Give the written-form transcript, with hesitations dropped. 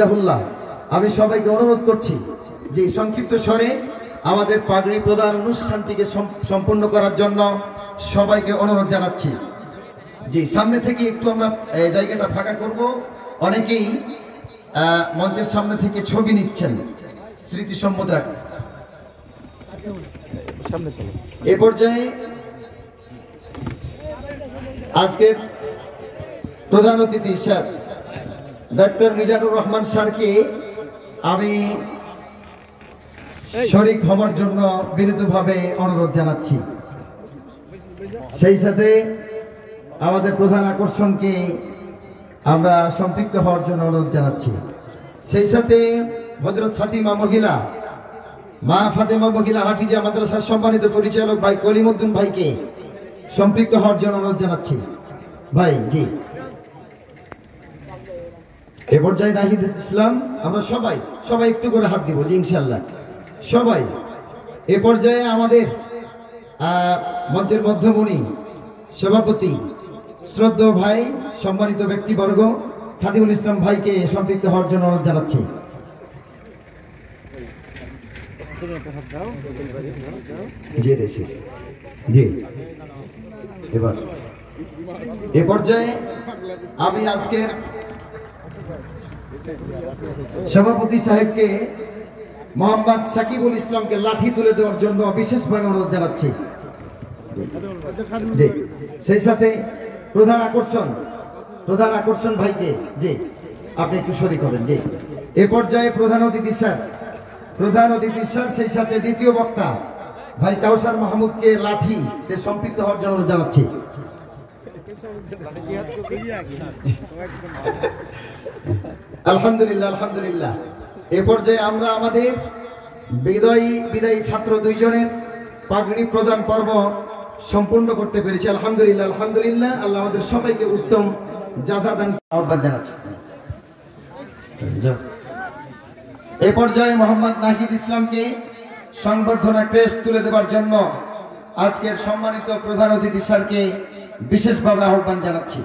হাফিজাহুল্লাহ। আমি সবাইকে অনুরোধ করছি যে সংক্ষিপ্ত স্বরে আমাদের পাগড়ি প্রদান অনুষ্ঠানটিকে সম্পূর্ণ করার জন্য সবাইকে অনুরোধ জানাচ্ছি। জি, সামনে থেকে একটু আমরা জায়গাটা ফাঁকা করব। অনেকেই মঞ্চের সামনে থেকে ছবি নিচ্ছেন স্মৃতিসম্মত। এ পর্যায়ে আজকের প্রধান অতিথি স্যার ডাক্তার মিজানুর রহমান স্যারকে আমি শরীক হওয়ার জন্য বিনীতভাবে অনুরোধ জানাচ্ছি। সেই সাথে আমাদের প্রধান আকর্ষণকে আমরা সম্পৃক্ত হওয়ার জন্য অনুরোধ জানাচ্ছি। সেই সাথে হযরত ফাতিমা মহিলা মা ফাতেমা মহিলা হাফিজা মাদ্রাসার সম্মানিত পরিচালক ভাই কলিমউদ্দিন ভাইকে সম্পৃক্ত হওয়ার জন্য অনুরোধ জানাচ্ছি। ভাই জি, এ পর্যায়ে নাহিদ ইসলাম, আমরা সবাই একটু করে হাত দিব জি ইনশাআল্লাহ সবাই। এ পর্যায়ে আমাদের মঞ্চের মধ্যমণি সভাপতি শ্রদ্ধেয় ভাই সম্মানিত ব্যক্তিবর্গ খাদিমুল ইসলাম ভাইকে সম্পৃক্ত হওয়ার জন্য অনুরোধ জানাচ্ছি। জি, এবার এ পর্যায়ে আমি আজকের সভাপতি সাহেবকে মোহাম্মদ সাকিবুল ইসলামকে লাঠি তুলে দেওয়ার জন্য বিশেষভাবে অনুরোধ জানাচ্ছি। জি, সেই সাথে প্রধান আকর্ষণ ভাইকে জি আপনি একটু শরীক হবেন। জি, এ পর্যায়ে প্রধান অতিথি স্যার, সেই সাথে দ্বিতীয় বক্তা ভাই কাউসার মাহমুদকে লাঠিতে সম্পৃক্ত হওয়ার জন্য জানাচ্ছি। আলহামদুলিল্লাহ। এ পর্যায়ে আমরা আমাদের বিদায়ী ছাত্র দুইজনের পাগড়ি প্রদান পর্ব সম্পূর্ণ করতে পেরেছি। আলহামদুলিল্লাহ। আল্লাহ আমাদের সবাইকে উত্তম জাযা দান আহ্বান জানাচ্ছি। এ পর্যায়ে মোহাম্মদ নাহিদ ইসলামকে সংবর্ধনা ক্রেস্ট তুলে দেওয়ার জন্য আজকের সম্মানিত প্রধান অতিথি স্যারকে বিশেষভাবে আহ্বান জানাচ্ছি।